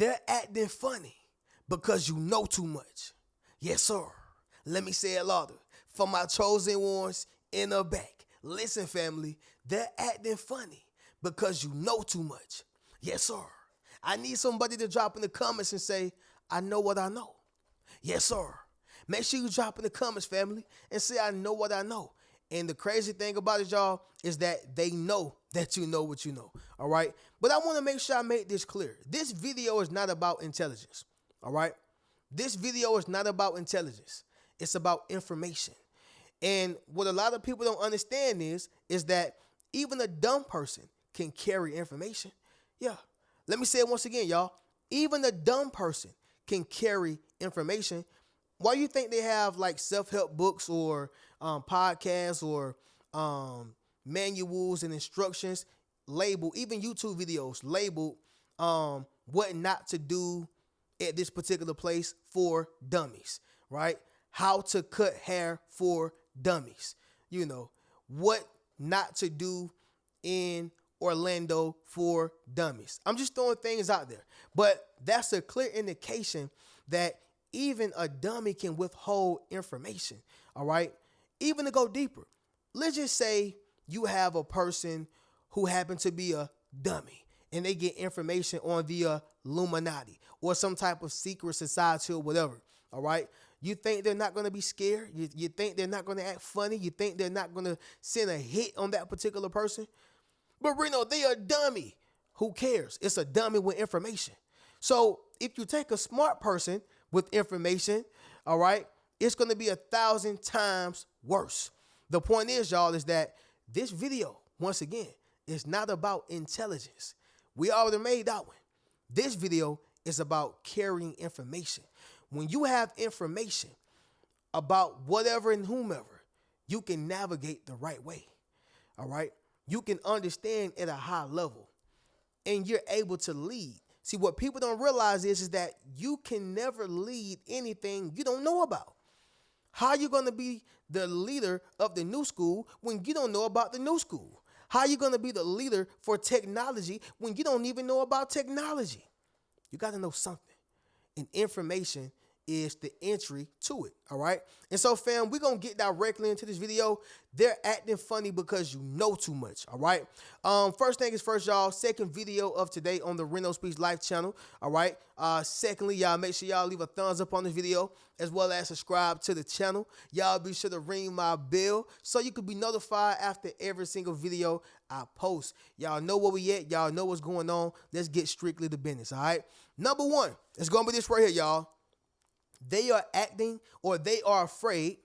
they're acting funny because you know too much. Yes, sir. Let me say it louder. For my chosen ones in the back. Listen, family, they're acting funny because you know too much. Yes, sir. I need somebody to drop in the comments and say, I know what I know. Yes, sir. Make sure you drop in the comments, family, and say, I know what I know. And the crazy thing about it, y'all, is that they know that you know what you know. All right. But I want to make sure I make this clear. This video is not about intelligence. All right. This video is not about intelligence. It's about information. And what a lot of people don't understand is that even a dumb person can carry information. Yeah. Let me say it once again, y'all. Even a dumb person can carry information. Why you think they have like self-help books or podcasts or manuals and instructions labeled, even YouTube videos labeled what not to do at this particular place for dummies, right? How to cut hair for dummies. You know, what not to do in Orlando for dummies. I'm just throwing things out there. But that's a clear indication that even a dummy can withhold information, all right? Even to go deeper, let's just say you have a person who happen to be a dummy and they get information on the Illuminati or some type of secret society or whatever, all right? You think they're not going to be scared? You think they're not going to act funny? You think they're not going to send a hit on that particular person? But Reno, they are a dummy. Who cares? It's a dummy with information. So if you take a smart person with information, all right, it's going to be 1,000 times worse. The point is, y'all, is that this video, once again, is not about intelligence. We already made that one. This video is about carrying information. When you have information about whatever and whomever, you can navigate the right way, all right? You can understand at a high level, and you're able to lead. See, what people don't realize is that you can never lead anything you don't know about. How are you going to be the leader of the new school when you don't know about the new school? How are you going to be the leader for technology when you don't even know about technology? You got to know something. And information is the entry to it, all right? And so, fam, we're going to get directly into this video. They're acting funny because you know too much, all right? First thing is first, y'all. Second video of today on the Reno Speaks Life channel, all right? Secondly, y'all, make sure y'all leave a thumbs up on this video as well as subscribe to the channel. Y'all be sure to ring my bell so you can be notified after every single video I post. Y'all know where we at. Y'all know what's going on. Let's get strictly to business, all right? Number one, it's going to be this right here, y'all. They are acting or they are afraid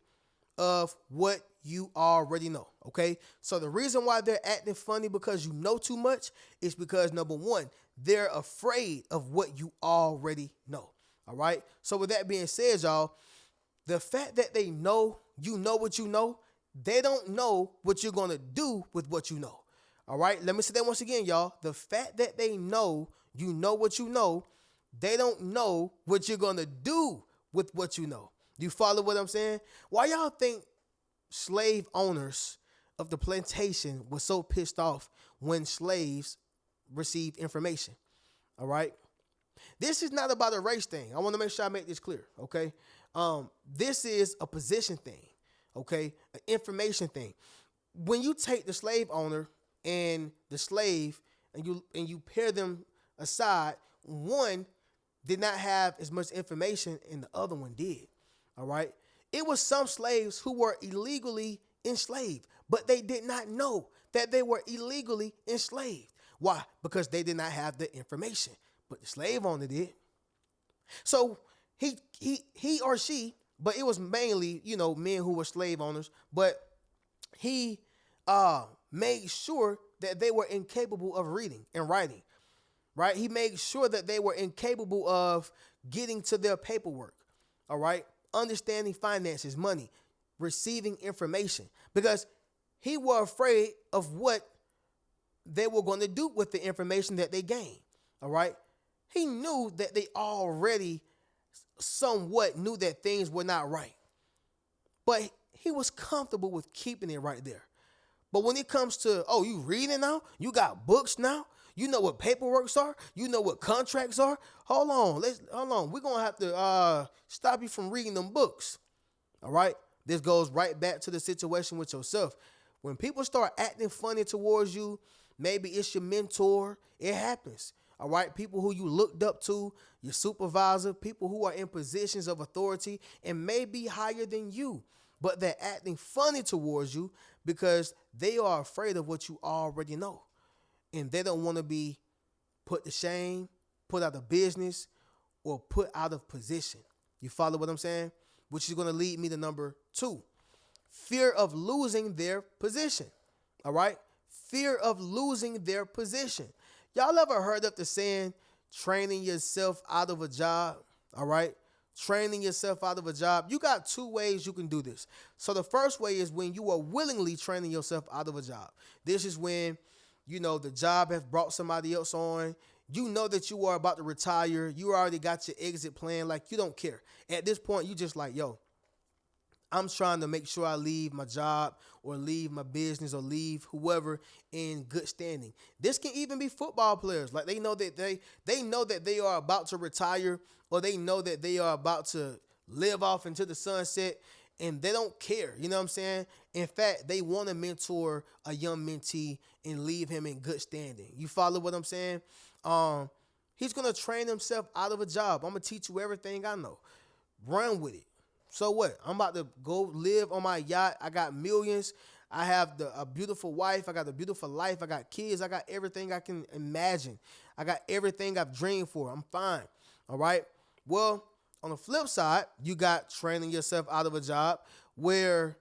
of what you already know, okay? So the reason why they're acting funny because you know too much is because, number one, they're afraid of what you already know, all right? So with that being said, y'all, the fact that they know you know what you know, they don't know what you're going to do with what you know, all right? Let me say that once again, y'all. The fact that they know you know what you know, they don't know what you're going to do with what you know. You follow what I'm saying? Why y'all think slave owners of the plantation were so pissed off when slaves received information? All right. This is not about a race thing. I want to make sure I make this clear. Okay. This is a position thing. Okay. An information thing. When you take the slave owner and the slave and you pair them aside, one did not have as much information and the other one did, all right? It was some slaves who were illegally enslaved, but they did not know that they were illegally enslaved. Why? Because they did not have the information, but the slave owner did. So he or she, but it was mainly, men who were slave owners, but he made sure that they were incapable of reading and writing. Right? He made sure that they were incapable of getting to their paperwork. All right? Understanding finances, money, receiving information. Because he was afraid of what they were going to do with the information that they gained. All right? He knew that they already somewhat knew that things were not right. But he was comfortable with keeping it right there. But when it comes to, you reading now? You got books now? You know what paperworks are. You know what contracts are. Hold on. Hold on. We're gonna have to stop you from reading them books. All right. This goes right back to the situation with yourself. When people start acting funny towards you, maybe it's your mentor. It happens. All right. People who you looked up to, your supervisor, people who are in positions of authority and may be higher than you, but they're acting funny towards you because they are afraid of what you already know. And they don't want to be put to shame, put out of business, or put out of position. You follow what I'm saying? Which is going to lead me to number 2. Fear of losing their position. All right? Fear of losing their position. Y'all ever heard of the saying, training yourself out of a job? All right? Training yourself out of a job. You got 2 ways you can do this. So the first way is when you are willingly training yourself out of a job. This is when, the job has brought somebody else on. You know that you are about to retire. You already got your exit plan. Like, you don't care. At this point, you just like, yo, I'm trying to make sure I leave my job or leave my business or leave whoever in good standing. This can even be football players. Like, they know that they know that they are about to retire, or they know that they are about to live off into the sunset, and they don't care. You know what I'm saying? In fact, they want to mentor a young mentee and leave him in good standing. You follow what I'm saying? He's going to train himself out of a job. I'm going to teach you everything I know. Run with it. So what? I'm about to go live on my yacht. I got millions. I have a beautiful wife. I got a beautiful life. I got kids. I got everything I can imagine. I got everything I've dreamed for. I'm fine. All right. Well, on the flip side, you got training yourself out of a job where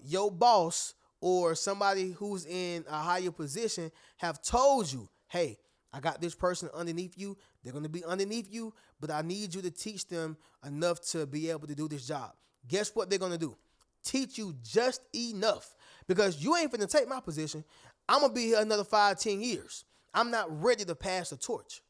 your boss or somebody who's in a higher position have told you, hey, I got this person underneath you. They're going to be underneath you, but I need you to teach them enough to be able to do this job. Guess what they're going to do? Teach you just enough, because you ain't finna take my position. I'm going to be here another 5-10 years. I'm not ready to pass the torch.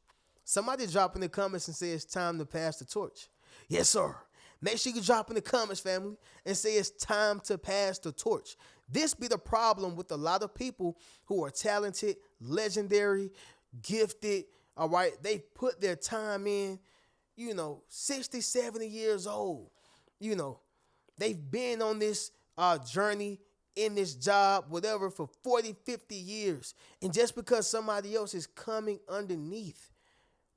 Somebody drop in the comments and say it's time to pass the torch. Yes, sir. Make sure you drop in the comments, family, and say it's time to pass the torch. This be the problem with a lot of people who are talented, legendary, gifted. All right. They put their time in, 60, 70 years old. They've been on this journey in this job, whatever, for 40, 50 years. And just because somebody else is coming underneath,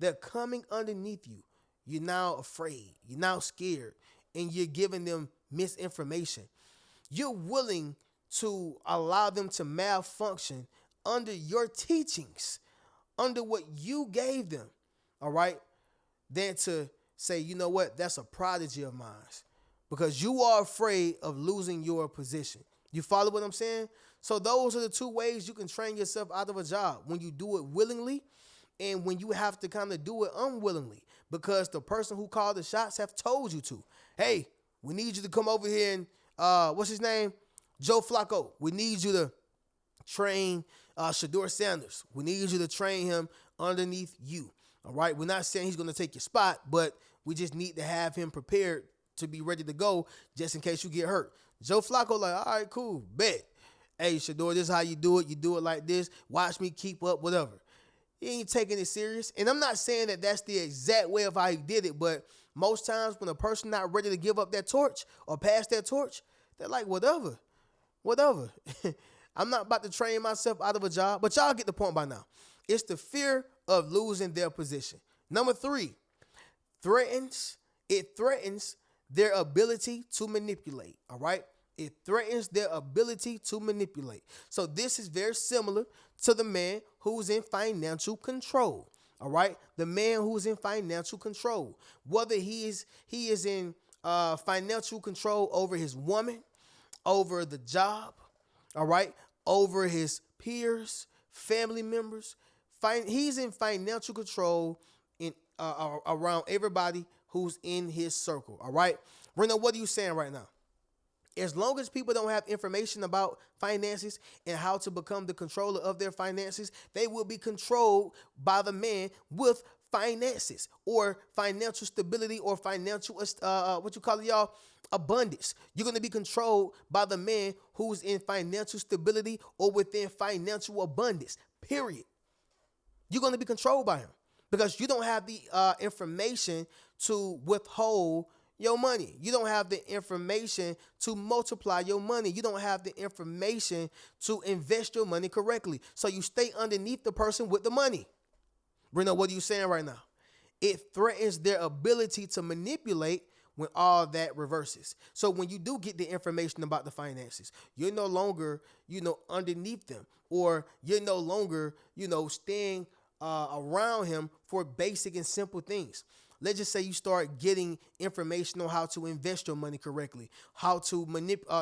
they're coming underneath you, you're now afraid. You're now scared. And you're giving them misinformation. You're willing to allow them to malfunction under your teachings, under what you gave them, all right, than to say, you know what, that's a prodigy of mine, because you are afraid of losing your position. You follow what I'm saying? So those are the 2 ways you can train yourself out of a job: when you do it willingly, and when you have to kind of do it unwillingly, because the person who called the shots have told you to. Hey, we need you to come over here and, what's his name? Joe Flacco. We need you to train Shedeur Sanders. We need you to train him underneath you. All right. We're not saying he's going to take your spot, but we just need to have him prepared to be ready to go just in case you get hurt. Joe Flacco, like, all right, cool, bet. Hey, Shedeur, this is how you do it. You do it like this. Watch me keep up, whatever. He ain't taking it serious. And I'm not saying that that's the exact way of how he did it, but most times when a person not ready to give up that torch or pass that torch, they're like, whatever. I'm not about to train myself out of a job, but y'all get the point by now. It's the fear of losing their position. Number 3, it threatens their ability to manipulate, all right? It threatens their ability to manipulate. So this is very similar to the man who's in financial control, all right? The man who's in financial control, whether he is in financial control over his woman, over the job, all right, over his peers, family members. He's in financial control in around everybody who's in his circle, all right? Reno, what are you saying right now? As long as people don't have information about finances and how to become the controller of their finances, they will be controlled by the man with finances or financial stability or financial, abundance. You're going to be controlled by the man who's in financial stability or within financial abundance, period. You're going to be controlled by him because you don't have the information to withhold your money. You don't have the information to multiply your money. You don't have the information to invest your money correctly. So you stay underneath the person with the money. Reno, what are you saying right now? It threatens their ability to manipulate when all that reverses. So when you do get the information about the finances, you're no longer, underneath them, or you're no longer, staying around him for basic and simple things. Let's just say you start getting information on how to invest your money correctly, how to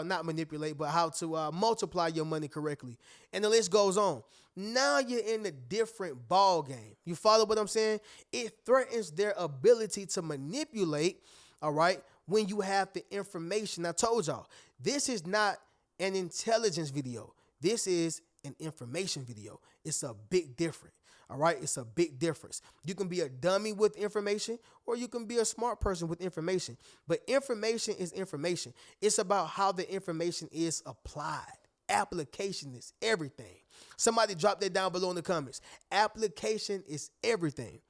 not manipulate, but how to multiply your money correctly. And the list goes on. Now you're in a different ball game. You follow what I'm saying? It threatens their ability to manipulate, all right, when you have the information. I told y'all, this is not an intelligence video. This is an information video. It's a big difference. All right, it's a big difference. You can be a dummy with information, or you can be a smart person with information. But information is information. It's about how the information is applied. Application is everything. Somebody drop that down below in the comments. Application is everything.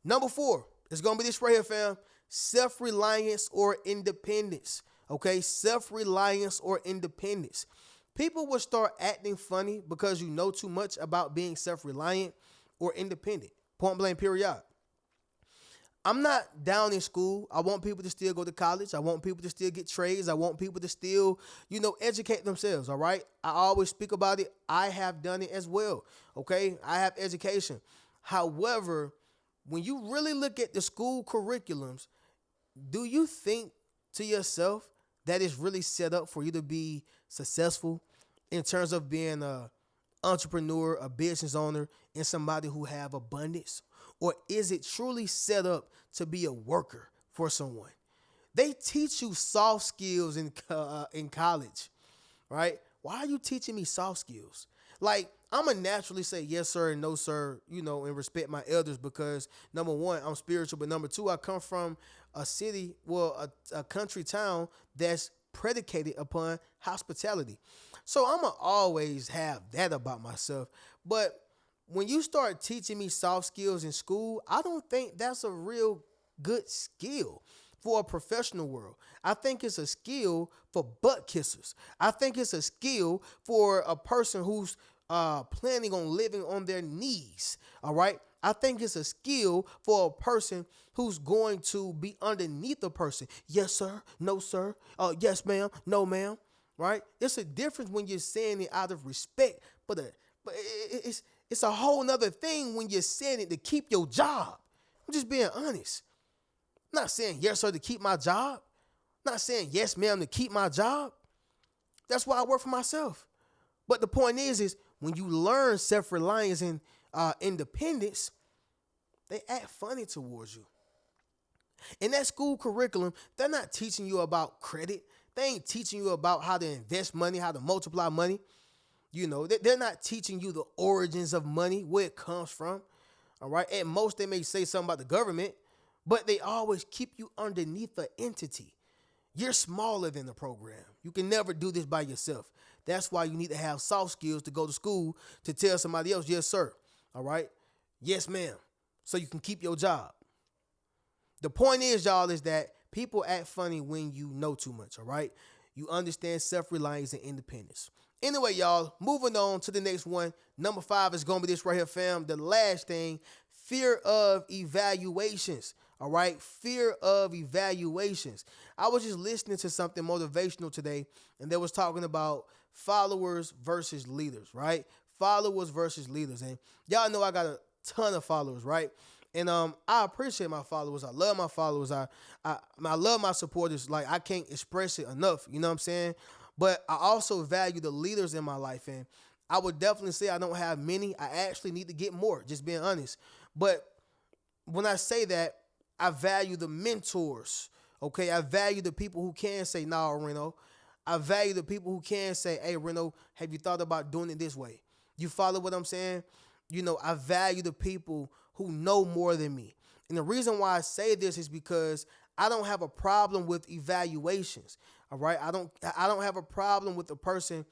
Number 4, it's going to be this right here, fam. Self-reliance or independence. Okay, self-reliance or independence. People will start acting funny because you know too much about being self-reliant or independent. Point blank, period. I'm not down in school. I want people to still go to college. I want people to still get trades. I want people to still, educate themselves, all right? I always speak about it. I have done it as well, okay? I have education. However, when you really look at the school curriculums, do you think to yourself that it's really set up for you to be successful in terms of being a entrepreneur, a business owner, and somebody who have abundance? Or is it truly set up to be a worker for someone? They teach you soft skills in college, right? Why are you teaching me soft skills? Like, I'm going to naturally say yes, sir, and no, sir, and respect my elders because, number 1, I'm spiritual, but number 2, I come from a city, a country town that's predicated upon hospitality. So I'm going to always have that about myself. But when you start teaching me soft skills in school, I don't think that's a real good skill for a professional world. I think it's a skill for butt kissers. I think it's a skill for a person who's planning on living on their knees, all right? I think it's a skill for a person who's going to be underneath a person. Yes, sir. No, sir. Yes, ma'am. No, ma'am. Right? It's a difference when you're saying it out of respect, but it's a whole nother thing when you're saying it to keep your job. I'm just being honest. I'm not saying yes, sir, to keep my job. I'm not saying yes, ma'am, to keep my job. That's why I work for myself. But the point is when you learn self-reliance and independence, they act funny towards you. In that school curriculum, they're not teaching you about credit. They ain't teaching you about how to invest money, how to multiply money. They're not teaching you the origins of money, where it comes from. All right. At most, they may say something about the government, but they always keep you underneath the entity. You're smaller than the program. You can never do this by yourself. That's why you need to have soft skills to go to school to tell somebody else, yes, sir. All right. Yes, ma'am. So you can keep your job. The point is, y'all, is that people act funny when you know too much. All right. You understand self-reliance and independence. Anyway, y'all, moving on to the next one. Number 5 is going to be this right here, fam. The last thing, fear of evaluations. All right. Fear of evaluations. I was just listening to something motivational today, and they was talking about followers versus leaders, right? Followers versus leaders. And y'all know I got a ton of followers, right? And I appreciate my followers. I love my followers. I love my supporters. Like, I can't express it enough. You know what I'm saying? But I also value the leaders in my life. And I would definitely say I don't have many. I actually need to get more, just being honest. But when I say that, I value the mentors. Okay, I value the people who can say, nah, Reno. I value the people who can say, hey, Reno, have you thought about doing it this way? You follow what I'm saying? I value the people who know more than me. And the reason why I say this is because I don't have a problem with evaluations. All right. I don't have a problem with the person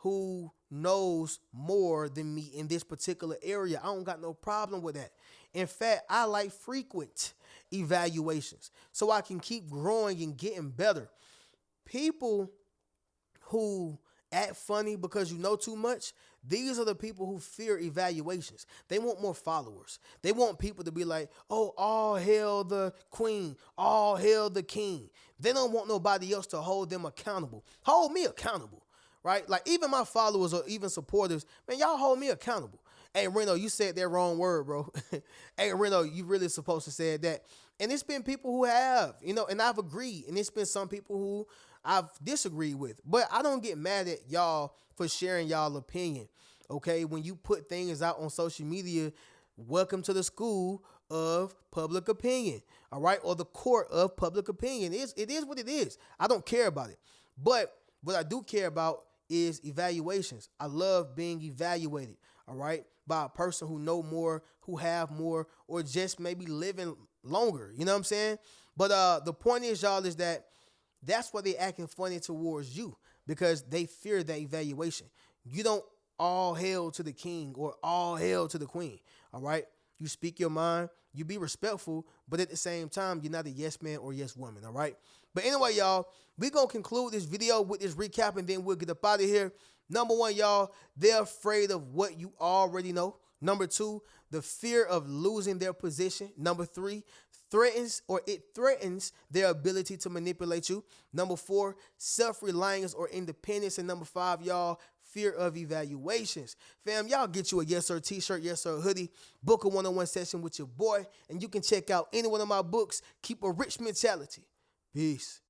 who knows more than me in this particular area. I don't got no problem with that. In fact, I like frequent evaluations so I can keep growing and getting better. People who act funny because you know too much, these are the people who fear evaluations. They want more followers. They want people to be like, oh, all hail the queen, all hail the king. They don't want nobody else to hold them accountable. Hold me accountable, right? Like even my followers or even supporters, man, y'all hold me accountable. Hey, Reno, you said that wrong word, bro. Hey, Reno, you really supposed to say that. And it's been people who have, and I've agreed. And it's been some people who I've disagreed with. But I don't get mad at y'all for sharing y'all opinion. Okay, when you put things out on social media, welcome to the school of public opinion. All right, or the court of public opinion. It is what it is. I don't care about it. But what I do care about is evaluations. I love being evaluated. All right, by a person who know more, who have more, or just maybe living longer. You know what I'm saying? But the point is, y'all, is that that's why they acting funny towards you, because they fear that evaluation. You don't all hail to the king or all hail to the queen. All right. You speak your mind. You be respectful, but at the same time, you're not a yes man or yes woman. All right. But anyway, y'all, we're going to conclude this video with this recap, and then we'll get up out of here. Number one, y'all, they're afraid of what you already know. Number two, the fear of losing their position. Number three, it threatens their ability to manipulate you. Number four, self-reliance or independence. And number five, y'all, fear of evaluations. Fam, y'all get you a Yes Sir t-shirt, Yes Sir hoodie, book a one-on-one session with your boy, and you can check out any one of my books. Keep a rich mentality. Peace.